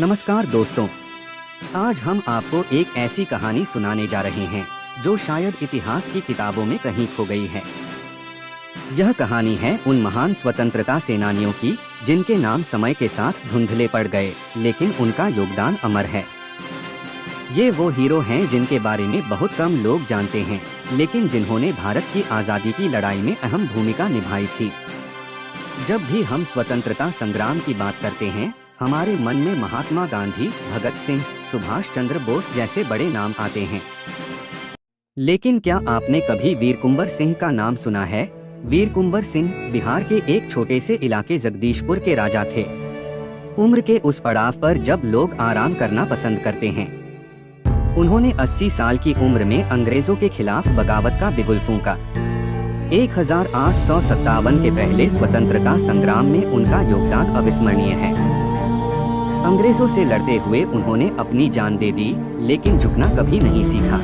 नमस्कार दोस्तों, आज हम आपको एक ऐसी कहानी सुनाने जा रहे हैं जो शायद इतिहास की किताबों में कहीं खो गई है। यह कहानी है उन महान स्वतंत्रता सेनानियों की जिनके नाम समय के साथ धुंधले पड़ गए, लेकिन उनका योगदान अमर है। ये वो हीरो हैं जिनके बारे में बहुत कम लोग जानते हैं, लेकिन जिन्होंने भारत की आज़ादी की लड़ाई में अहम भूमिका निभाई थी। जब भी हम स्वतंत्रता संग्राम की बात करते हैं, हमारे मन में महात्मा गांधी, भगत सिंह, सुभाष चंद्र बोस जैसे बड़े नाम आते हैं। लेकिन क्या आपने कभी वीर कुंवर सिंह का नाम सुना है? वीर कुंवर सिंह बिहार के एक छोटे से इलाके जगदीशपुर के राजा थे। उम्र के उस पड़ाव पर जब लोग आराम करना पसंद करते हैं, उन्होंने 80 साल की उम्र में अंग्रेजों के खिलाफ बगावत का बिगुल फूंका। 1857 के पहले स्वतंत्रता संग्राम में उनका योगदान अविस्मरणीय है। अंग्रेजों से लड़ते हुए उन्होंने अपनी जान दे दी, लेकिन झुकना कभी नहीं सीखा।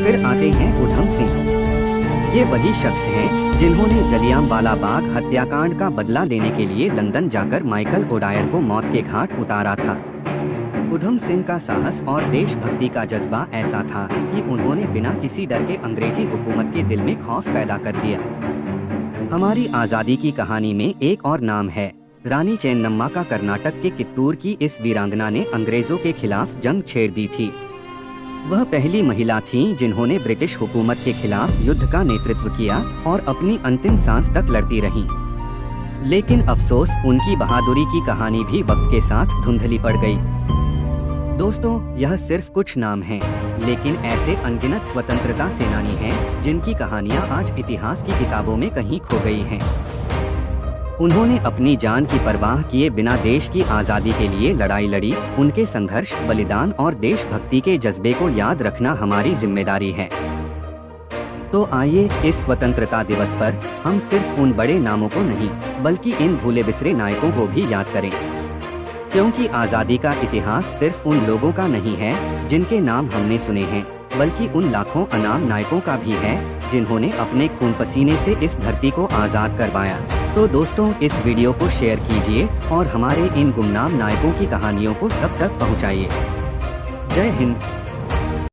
फिर आते हैं उधम सिंह। ये वही शख्स हैं जिन्होंने जलियांवाला बाग हत्याकांड का बदला लेने के लिए लंदन जाकर माइकल ओडायर को मौत के घाट उतारा था। उधम सिंह का साहस और देशभक्ति का जज्बा ऐसा था कि उन्होंने बिना किसी डर के अंग्रेजी हुकूमत के दिल में खौफ पैदा कर दिया। हमारी आज़ादी की कहानी में एक और नाम है, रानी चेन्नम्मा का। कर्नाटक के कित्तूर की इस वीरांगना ने अंग्रेजों के खिलाफ जंग छेड़ दी थी। वह पहली महिला थीं जिन्होंने ब्रिटिश हुकूमत के खिलाफ युद्ध का नेतृत्व किया और अपनी अंतिम सांस तक लड़ती रहीं। लेकिन अफसोस, उनकी बहादुरी की कहानी भी वक्त के साथ धुंधली पड़ गई। दोस्तों, यह सिर्फ कुछ नाम हैं, लेकिन ऐसे अनगिनत स्वतंत्रता सेनानी हैं जिनकी कहानियां आज इतिहास की किताबों में कहीं खो गई हैं। उन्होंने अपनी जान की परवाह किए बिना देश की आज़ादी के लिए लड़ाई लड़ी। उनके संघर्ष, बलिदान और देशभक्ति के जज्बे को याद रखना हमारी जिम्मेदारी है। तो आइए इस स्वतंत्रता दिवस पर हम सिर्फ उन बड़े नामों को नहीं, बल्कि इन भूले बिसरे नायकों को भी याद करें, क्योंकि आज़ादी का इतिहास सिर्फ उन लोगों का नहीं है जिनके नाम हमने सुने हैं, बल्कि उन लाखों अनाम नायकों का भी है जिन्होंने अपने खून पसीने से इस धरती को आज़ाद करवाया। तो दोस्तों, इस वीडियो को शेयर कीजिए और हमारे इन गुमनाम नायकों की कहानियों को सब तक पहुंचाइए। जय हिंद।